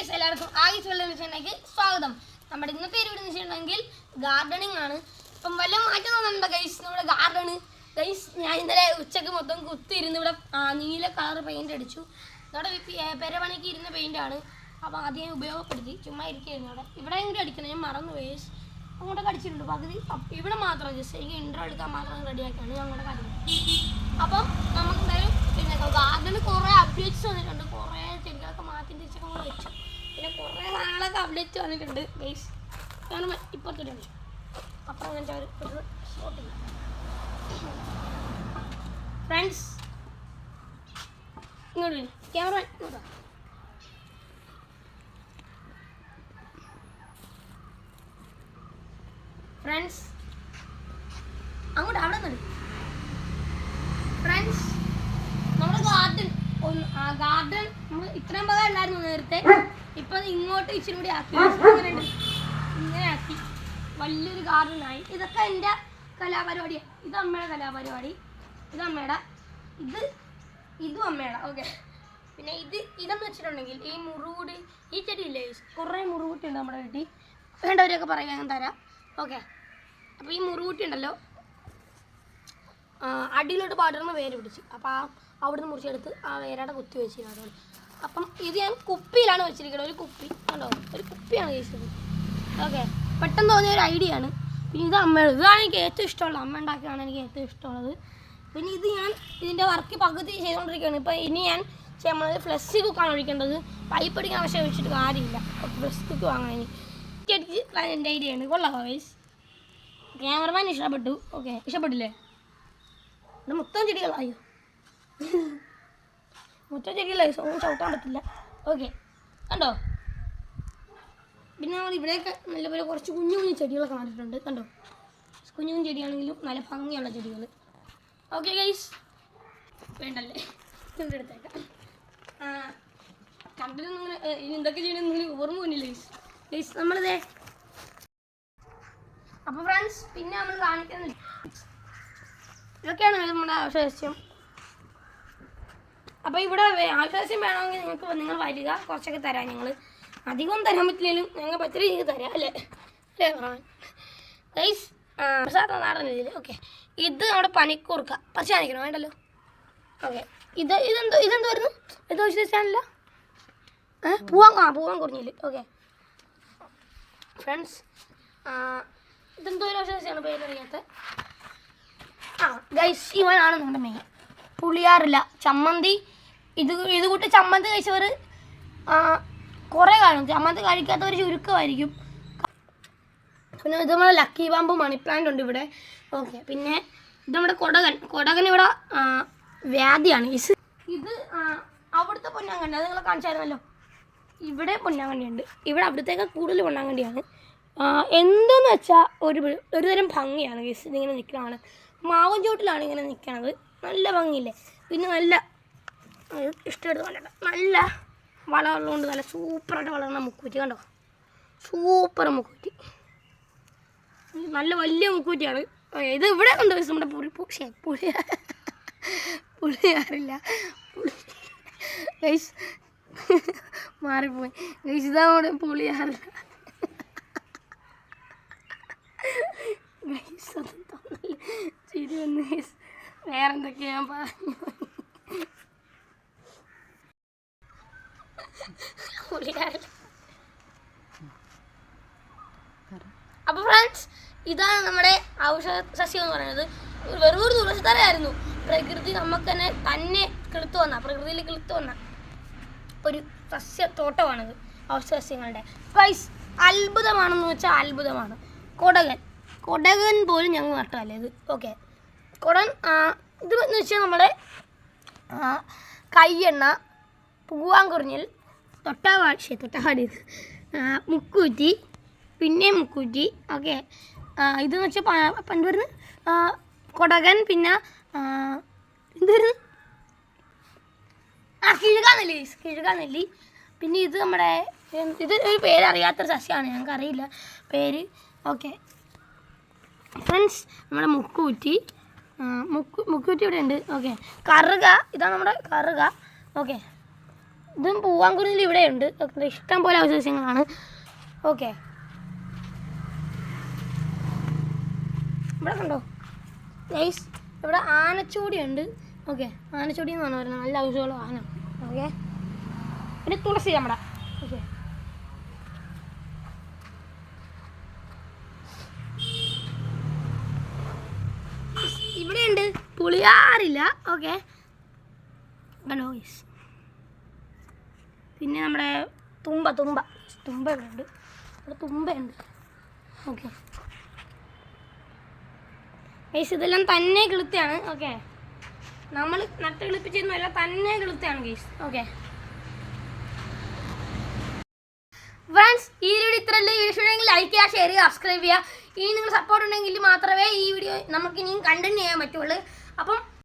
Guys എല്ലാവർക്കും ആഗീസ് വെള്ളത്തിലേക്ക് സ്വാഗതം. നമ്മുടെ ഇന്നത്തെ വീഡിയോ എന്ന് വെച്ചിട്ടുണ്ടെങ്കിൽ ഗാർഡനിങ് ആണ്. ഇപ്പം വല്ല മാറ്റം തോന്നുന്നുണ്ടോ ഗൈസ് നമ്മുടെ ഗാർഡന്? ഗൈസ് ഞാൻ ഇന്നലെ ഉച്ചക്ക് മൊത്തം കുത്തിയിരുന്ന് ഇവിടെ നീല കളർ പെയിന്റ് അടിച്ചു. നമ്മുടെ പെരപണിക്ക് ഇരുന്ന പെയിന്റാണ്. അപ്പോൾ ആദ്യം ഉപയോഗപ്പെടുത്തി ചുമ്മാ ഇരിക്കുകയായിരുന്നു അവിടെ. ഇവിടെ എങ്കിലും അടിക്കണം, ഞാൻ മറന്നു ഗൈസ്. അങ്ങോട്ടൊക്കെ അടിച്ചിട്ടുണ്ട് പകുതി. ഇവിടെ മാത്രം ജസ്റ്റ് എനിക്ക് ഇൻട്രോ എടുക്കാൻ മാത്രം റെഡിയാക്കിയാണ് ഞാൻ അങ്ങോട്ട് കാര്യം. അപ്പം നമുക്ക് എന്തായാലും പിന്നെ ഗാർഡന് കുറേ അപ്ഡേറ്റ്സ് വന്നിട്ടുണ്ട്. കുറേ ചെടികളൊക്കെ മാറ്റി തിരിച്ചൊക്കെ നമ്മൾ വെച്ചു. പിന്നെ കുറേ നാളൊക്കെ അപ്ഡേറ്റ് വന്നിട്ടുണ്ട് ഗൈസ്. കാരണം ഇപ്പോഴത്തെ ഒരു അപ്പം അങ്ങനത്തെ ഒരു ഷോട്ടില്ല ഫ്രണ്ട്സ്. ഇങ്ങോട്ട് ക്യാമറ ഇങ്ങോട്ട്. ഫ്രണ്ട്സ് അങ്ങോട്ട് അവിടെ നിന്ന് ഫ്രണ്ട്സ് നമ്മുടെ ഗാർഡൻ നമ്മൾ ഇത്രയും ഭാഗം ഉണ്ടായിരുന്നു നേരത്തെ. ഇപ്പം ഇങ്ങോട്ട് ഇച്ചിരി കൂടി ആക്കി ഇങ്ങനെ ആക്കി വലിയൊരു ഗാർഡനായി. ഇതൊക്കെ എൻ്റെ കലാപരിപാടിയാണ്. ഇത് അമ്മയുടെ കലാപരിപാടി, ഇത് അമ്മയുടെ, ഇതും അമ്മയുടെ. ഓക്കെ, പിന്നെ ഇതെന്ന് വെച്ചിട്ടുണ്ടെങ്കിൽ ഈ മുറുകൂടി ഈ ചെടിയില്ലേ, കുറേ മുറുകൂട്ടി ഉണ്ട് നമ്മുടെ വീട്ടിൽ. വേണ്ടവരെയൊക്കെ പറയാൻ ഞാൻ തരാം. ഓക്കെ, അപ്പോൾ ഈ മുറുകൂട്ടി ഉണ്ടല്ലോ അടിയിലോട്ട് പടർന്ന് വേര് പിടിച്ച്. അപ്പോൾ അവിടുന്ന് മുറിച്ചെടുത്ത് ആ വേരയുടെ കുത്തി വെച്ചിരുന്നത്. അപ്പം ഇത് ഞാൻ കുപ്പിയിലാണ് വെച്ചിരിക്കുന്നത്. ഒരു കുപ്പി കണ്ടോ, ഒരു കുപ്പിയാണ് കഴിച്ചത്. ഓക്കെ, പെട്ടെന്ന് തോന്നിയ ഒരു ഐഡിയ ആണ്. പിന്നെ ഇത് അമ്മയുടെ, ഇതാണ് എനിക്ക് ഏറ്റവും ഇഷ്ടമുള്ളത്. അമ്മ ഉണ്ടാക്കിയതാണ് എനിക്ക് ഏറ്റവും ഇഷ്ടമുള്ളത്. പിന്നെ ഇത് ഞാൻ ഇതിൻ്റെ വർക്ക് പകുതി ചെയ്തുകൊണ്ടിരിക്കുകയാണ്. ഇപ്പം ഇനി ഞാൻ നമ്മളത് ഫ്ലഷ് കുക്കാണ് ഒഴിക്കേണ്ടത്. പൈപ്പ് അടിക്കാൻ ആവശ്യം വെച്ചിട്ട് കാര്യമില്ല. ഫ്ലഷ് കുക്ക് വാങ്ങാൻ ഇനി ചെടിക്ക് എൻ്റെ ഐഡിയ ആണ്. കൊള്ളാം വൈസ്. ക്യാമറമാൻ ഇഷ്ടപ്പെട്ടു. ഓക്കെ, ഇഷ്ടപ്പെട്ടില്ലേ? ഇത് മൊത്തം ചെടികളായോ? മൊത്തം ചെടികളായി, ഒന്നും ചവിട്ടാൻ പറ്റില്ല. ഓക്കെ, കണ്ടോ? പിന്നെ നമ്മൾ ഇവിടെയൊക്കെ നല്ലപോലെ കുറച്ച് കുഞ്ഞു കുഞ്ഞു ചെടികളൊക്കെ നട്ടിട്ടുണ്ട്. കണ്ടോ, കുഞ്ഞു കുഞ്ഞു ചെടിയാണെങ്കിലും നല്ല ഭംഗിയുള്ള ചെടികൾ. ഓക്കെ ഗൈസ്, വേണ്ടല്ലേ ഇവിടെ എടുത്തേക്കാം. കണ്ടിട്ടൊന്നും ഇനി എന്തൊക്കെ ചെയ്യണമെന്ന് ഓർമ്മ പോന്നില്ല ഗൈസ്. നമ്മളിതേ അപ്പോൾ ഫ്രണ്ട്സ്, പിന്നെ നമ്മൾ കാണിക്കുന്നത് ഇതൊക്കെയാണ് നമ്മുടെ ആവശ്യം. അപ്പോൾ ഇവിടെ ആവശ്യം വേണമെങ്കിൽ നിങ്ങൾ വരിക, കുറച്ചൊക്കെ തരാം. ഞങ്ങൾ അധികം തരാൻ പറ്റില്ലെങ്കിലും ഞങ്ങൾ പച്ച രീതിക്ക് തരാം അല്ലേ ഗൈസ്. സാധാരണ നാടൻ രീതിയിൽ. ഓക്കെ, ഇത് നമ്മുടെ പനിക്കൂർക്ക. പച്ച കാണിക്കണം വേണ്ടല്ലോ. ഓക്കെ, ഇതെന്ത് വരുന്നു? ഇത് വിശ്വസിച്ചാണല്ല പൂവാൻ കുറഞ്ഞില്ല. ഓക്കെ ഫ്രണ്ട്സ്, ഇതെന്തോ ഒരു വിശ്വസിച്ചാണ് പേരറിയാത്ത. ഗൈസ്, ഇവനാണ് നമ്മുടെ മെയിൻ. പുളിയാറില്ല ചമ്മന്തി. ഇത് കൂട്ടി ചമ്മന്തി കഴിച്ചവർ കുറേ കാണും. ചമ്മന്തി കഴിക്കാത്തവർ ചുരുക്കമായിരിക്കും. പിന്നെ ഇത് നമ്മുടെ ലക്കി ബാമ്പു മണി പ്ലാന്റ് ഉണ്ട് ഇവിടെ. ഓക്കെ, പിന്നെ ഇത് നമ്മുടെ കൊടകൻ ഇവിടെ വ്യാധിയാണ്. ഇത് അവിടുത്തെ പൊന്നാങ്കണ്ണി, അത് നിങ്ങളെ കാണിച്ചായിരുന്നല്ലോ. ഇവിടെ പൊന്നാങ്കണ്ണിയുണ്ട്. ഇവിടെ അവിടത്തേക്ക് കൂടുതൽ പൊന്നാങ്കണ്ണിയാണ്. എന്തെന്ന് വെച്ചാൽ ഒരു തരം ഭംഗിയാണ് ഗൈസ്. ഇതിങ്ങനെ നിൽക്കുന്നതാണ്. മാവൻ ചോട്ടിലാണ് ഇങ്ങനെ നിൽക്കണത്. നല്ല ഭംഗിയില്ലേ? പിന്നെ നല്ല ഇഷ്ടമെടുത്ത് കണ്ടിട്ട് നല്ല വളമുള്ളതുകൊണ്ട് നല്ല സൂപ്പറായിട്ട് വളർന്ന മുക്കൂറ്റി. കണ്ടോ, സൂപ്പർ മുക്കൂറ്റി, നല്ല വലിയ മുക്കൂറ്റിയാണ്. ഇത് ഇവിടെ ഉണ്ട് നമ്മുടെ പുളിയാറില്ല ഗൈസ്, മാറിപ്പോയി ഗൈസ്. ഇതാ നമ്മുടെ പുളിയാറില്ല ഗൈസ്. അത് തോന്നല്ലേ ചിരി വന്ന് ഗൈസ്. വേറെന്തൊക്കെയാ ഞാൻ പറഞ്ഞു. അപ്പോൾ ഫ്രണ്ട്സ്, ഇതാണ് നമ്മുടെ ഔഷധ സസ്യം എന്ന് പറയുന്നത്. വെറും ഒരു തുളസിത്തറയായിരുന്നു. പ്രകൃതി നമുക്ക് തന്നെ പ്രകൃതിയിൽ കിളുത്തു വന്ന ഒരു സസ്യത്തോട്ടമാണിത്, ഔഷധ സസ്യങ്ങളുടെ. ഗൈസ്, അത്ഭുതമാണെന്ന് വെച്ചാൽ അത്ഭുതമാണ്. കൊടകൻ പോലും ഞങ്ങൾ നട്ടതല്ലേ ഇത്. ഓക്കെ, ഇതെന്ന് വെച്ചാൽ നമ്മുടെ കയ്യെണ്ണ, പൂവാങ്കുറിഞ്ഞിൽ, തൊട്ടാവാടി, മുക്കൂറ്റി, പിന്നെ മുക്കൂറ്റി. ഓക്കെ, ഇതെന്ന് വെച്ചാൽ പണ്ട് വരുന്ന കൊടകൻ, പിന്നെ എന്തുവരുന്നു കിഴുകാനെല്ലി. പിന്നെ ഇത് നമ്മുടെ ഇത് ഒരു പേരറിയാത്തൊരു സസ്യമാണ്, ഞങ്ങൾക്കറിയില്ല പേര്. ഓക്കെ ഫ്രണ്ട്സ്, നമ്മുടെ മുക്കൂറ്റി ഇവിടെ ഉണ്ട്. ഓക്കെ, കറുക, ഇതാണ് നമ്മുടെ കറുക. ഓക്കെ, ഇതും പൂവാങ്കുരുന്നിൽ ഇവിടെയുണ്ട്. ഇഷ്ടം പോലെ അവശേഷങ്ങളാണ്. ഓക്കെ, ഇവിടെ കണ്ടോ ഗൈസ്, ഇവിടെ ആനച്ചൂടിയുണ്ട്. ഓക്കെ, ആനച്ചൂടി എന്ന് പറഞ്ഞാൽ നല്ല ഔഷധമുള്ള ആന. ഓക്കെ, പിന്നെ തുളസി നമ്മുടെ. ഓക്കെ, ഇവിടെയുണ്ട് പുളിയാറില്ല. ഓക്കെ, കണ്ടോ ഗൈസ്. പിന്നെ നമ്മുടെ തുമ്പ ഇവിടെ ഉണ്ട്. ഇവിടെ തുമ്പയുണ്ട്. ഓക്കെ ഗൈസ്, ഇതെല്ലാം തന്നെ കിളുത്തയാണ്. ഓക്കെ, നമ്മൾ നട്ട് കിളിപ്പിച്ചിരുന്നല്ല, തന്നെ കിളുത്തയാണ് ഗൈസ്. ഓക്കെ ഫ്രണ്ട്സ്, ഈ വീഡിയോ ഇത്രയല്ലേ. ഈ വീഡിയോ ലൈക്ക് ചെയ്യുക, ഷെയർ ചെയ്യുക, സബ്സ്ക്രൈബ് ചെയ്യുക. ഇനി നിങ്ങൾ സപ്പോർട്ട് ഉണ്ടെങ്കിൽ മാത്രമേ ഈ വീഡിയോ നമുക്ക് ഇനിയും കണ്ടിന്യൂ ചെയ്യാൻ പറ്റുള്ളൂ. അപ്പം